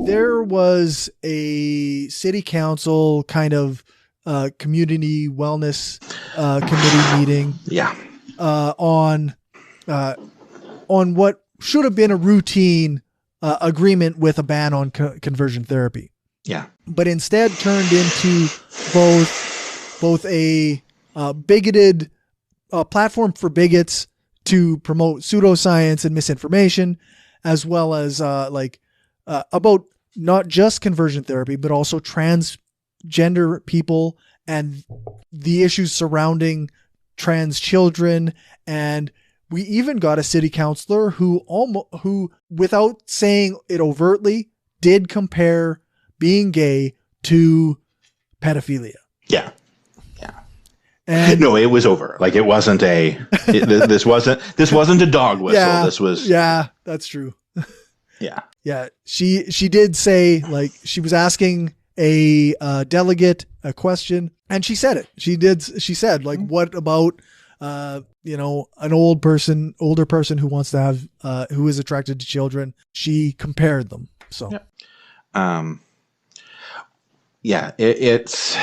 there was a city council kind of community wellness committee meeting. Yeah. On what should have been a routine agreement with a ban on conversion therapy. Yeah. But instead turned into both a bigoted platform for bigots to promote pseudoscience and misinformation, as well as about not just conversion therapy, but also transgender people and the issues surrounding trans children. And we even got a city councilor who, without saying it overtly, did compare being gay to pedophilia. Yeah. Yeah. And no, it was over. Like, it wasn't this wasn't a dog whistle. Yeah, this was. Yeah, that's true. Yeah. Yeah. She did say, like, she was asking a delegate a question, and she said it. She said, like, what about, an older person who wants to have, who is attracted to children? She compared them. So, it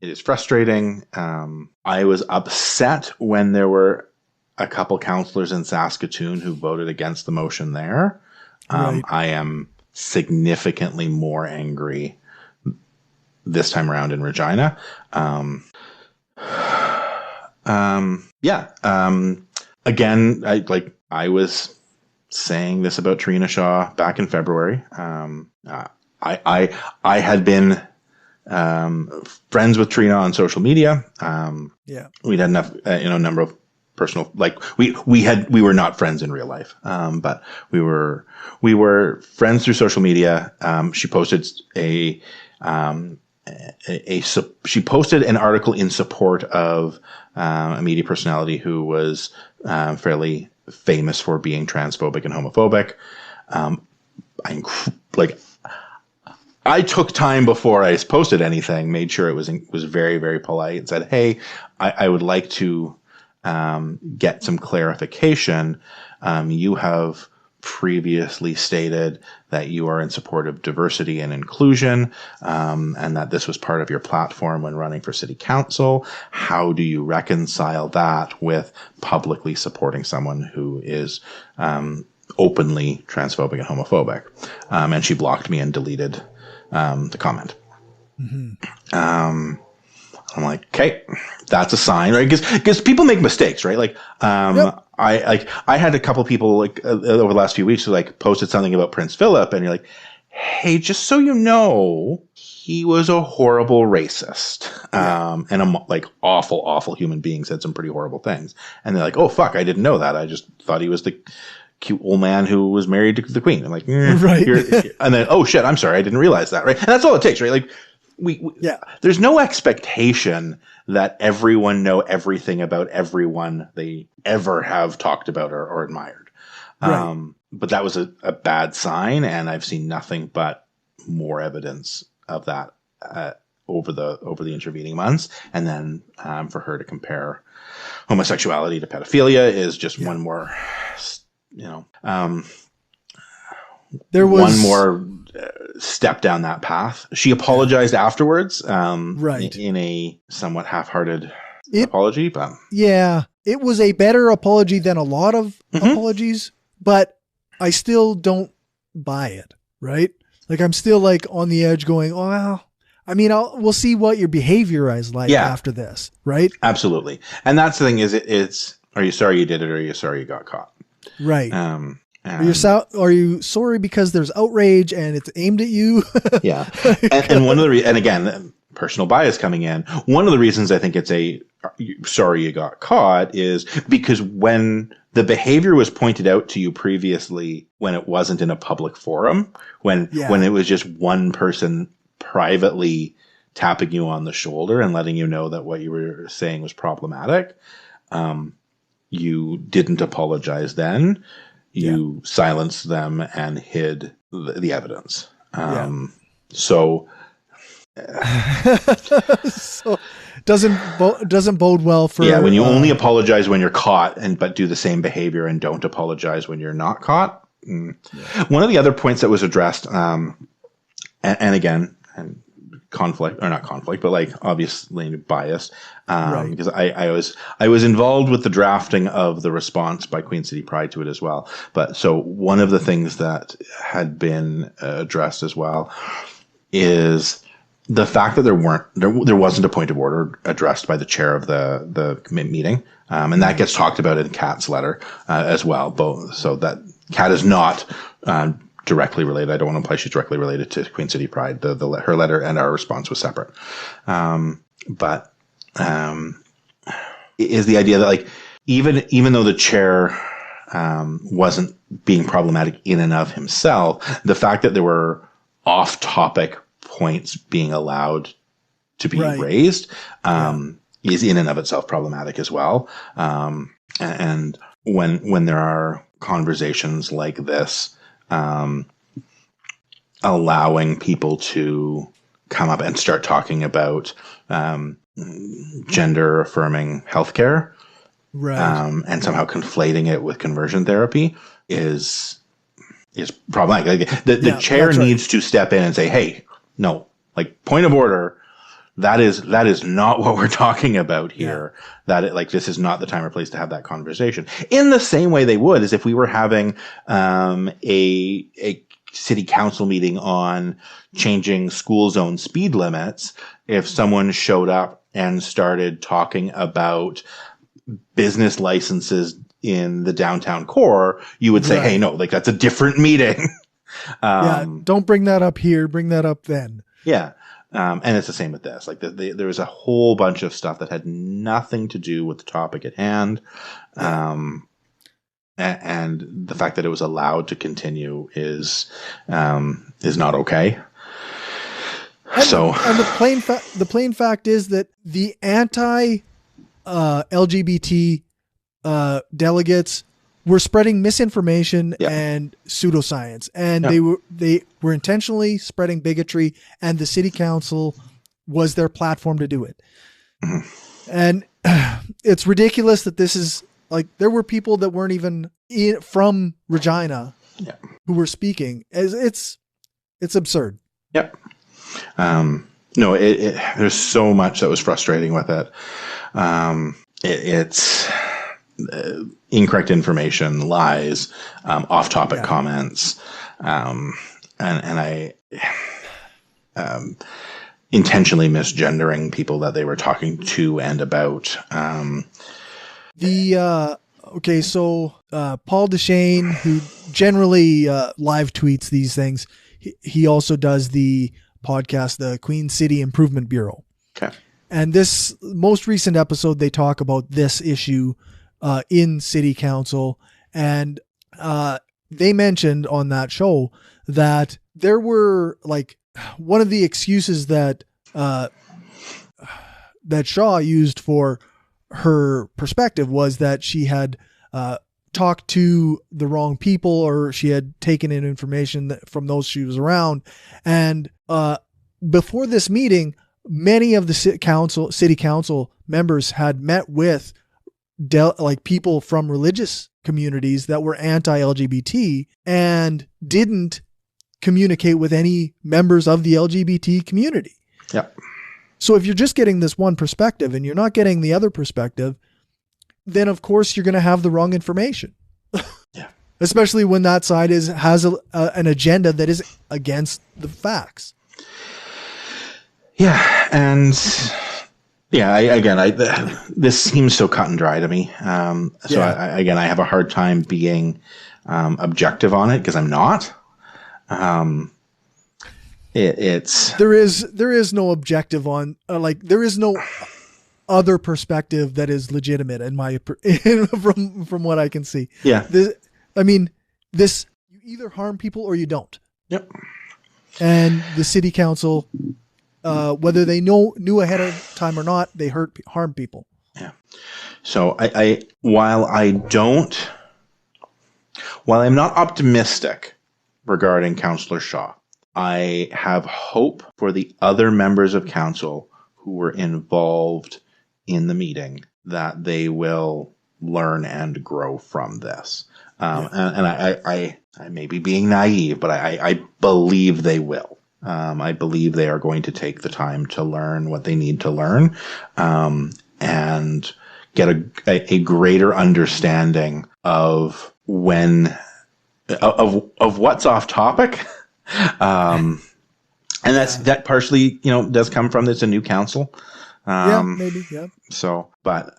is frustrating. I was upset when there were a couple councillors in Saskatoon who voted against the motion there. Right. I am significantly more angry this time around in Regina. Again, I was saying this about Trina Shaw back in February. I had been friends with Trina on social media. We'd had enough, number of personal, we were not friends in real life. But we were friends through social media. She posted she posted an article in support of a media personality who was fairly famous for being transphobic and homophobic. I took time before I posted anything, made sure it was very, very polite, and said, "Hey, I would like to get some clarification. You have previously stated that you are in support of diversity and inclusion, and that this was part of your platform when running for city council. How do you reconcile that with publicly supporting someone who is openly transphobic and homophobic?" And she blocked me and deleted the comment. Mm-hmm. I'm like, okay, that's a sign, right? Because people make mistakes, right? Like, yep. I had a couple people over the last few weeks who posted something about Prince Philip, and you're like, hey, just so you know, he was a horrible racist, and a awful human being, said some pretty horrible things, and they're like, oh fuck, I didn't know that. I just thought he was the cute old man who was married to the Queen. I'm like, right, and then oh shit, I'm sorry, I didn't realize that, right? And that's all it takes, right? Like. There's no expectation that everyone know everything about everyone they ever have talked about or admired. Right. But that was a bad sign, and I've seen nothing but more evidence of that over the intervening months. And then for her to compare homosexuality to pedophilia is just one more, there was one more step down that path. She apologized afterwards, right, in a somewhat half-hearted apology, but it was a better apology than a lot of apologies, but I still don't buy it, right? Like, I'm still on the edge going, oh, well, I mean, we'll see what your behavior is like after this, right? Absolutely. And that's the thing it's, are you sorry you did it, or are you sorry you got caught? Right. Are you sorry because there's outrage and it's aimed at you? Yeah. And one of the and again, personal bias coming in. One of the reasons I think it's sorry you got caught is because when the behavior was pointed out to you previously, when it wasn't in a public forum, when it was just one person privately tapping you on the shoulder and letting you know that what you were saying was problematic, you didn't apologize then. You silenced them and hid the evidence. So doesn't bode well for when you only apologize when you're caught but do the same behavior and don't apologize when you're not caught. One of the other points that was addressed and again, and conflict, or not conflict, but like obviously biased, Right. because I was involved with the drafting of the response by Queen City Pride to it as well. But so one of the things that had been addressed as well is the fact that there wasn't a point of order addressed by the chair of the meeting, and that gets talked about in Kat's letter as well. Both, so that Kat is not directly related. I don't want to imply she's directly related to Queen City Pride. Her letter and our response was separate, but is the idea that like even though the chair wasn't being problematic in and of himself, the fact that there were off-topic points being allowed to be raised is in and of itself problematic as well. And when there are conversations like this, allowing people to come up and start talking about gender affirming healthcare, and somehow conflating it with conversion therapy is problematic. Like, the chair needs to step in and say, "Hey, no, like, point of order. That is not what we're talking about here. This is not the time or place to have that conversation." In the same way they would as if we were having a city council meeting on changing school zone speed limits. If someone showed up and started talking about business licenses in the downtown core, you would say, "Hey, no, like, that's a different meeting." Don't bring that up here. Bring that up then. Yeah. And it's the same with this. Like, there was a whole bunch of stuff that had nothing to do with the topic at hand. And the fact that it was allowed to continue is not okay. And the plain fact is that the anti LGBT delegates were spreading misinformation and pseudoscience, and they were intentionally spreading bigotry, and the city council was their platform to do it. Mm-hmm. And it's ridiculous that this is like, there were people that weren't even from Regina who were speaking. It's absurd. Yep. No, there's so much that was frustrating with it. It's incorrect information, lies, off-topic comments, and I intentionally misgendering people that they were talking to and about. So Paul Deshane, who generally live tweets these things, he also does the podcast, the Queen City Improvement Bureau. Okay. And this most recent episode, they talk about this issue in city council. And they mentioned on that show that there were, like, one of the excuses that Shaw used for her perspective was that she had talked to the wrong people, or she had taken in information from those she was around. And before this meeting, many of the city council members had met with people from religious communities that were anti-LGBT and didn't communicate with any members of the LGBT community. Yeah. So if you're just getting this one perspective and you're not getting the other perspective, then of course you're going to have the wrong information. Yeah. Especially when that side has an agenda that is against the facts. Yeah. And this seems so cut and dry to me. I have a hard time being objective on it because I'm not. There is no objective on there is no other perspective that is legitimate from what I can see. Yeah. You either harm people or you don't. Yep. And the city council, whether they knew ahead of time or not, they harm people. Yeah. So while I'm not optimistic regarding Councillor Shaw, I have hope for the other members of council who were involved in the meeting that they will learn and grow from this. And I may be being naive, but I believe they will. I believe they are going to take the time to learn what they need to learn, and get a greater understanding of of what's off topic. And that partially, does come from it's a new council. Maybe. Yeah. So, but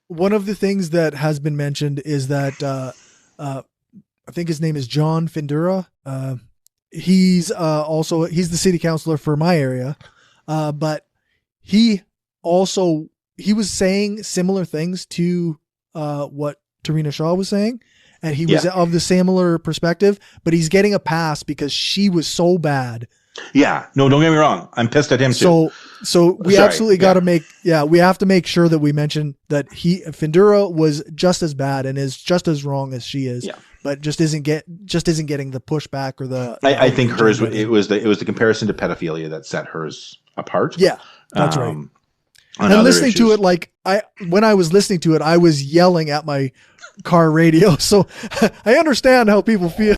one of the things that has been mentioned is that I think his name is John Findura. He's the city councilor for my area, but he was saying similar things to what Tarina Shaw was saying, and he was of the similar perspective, but he's getting a pass because she was so bad. Yeah, no, don't get me wrong. I'm pissed at him too. So we absolutely got to we have to make sure that we mention that Findura was just as bad and is just as wrong as she is, but just isn't getting the pushback or the. I think hers it was the comparison to pedophilia that set hers apart. Yeah, that's right. And listening to it, when I was listening to it, I was yelling at my car radio, so I understand how people feel.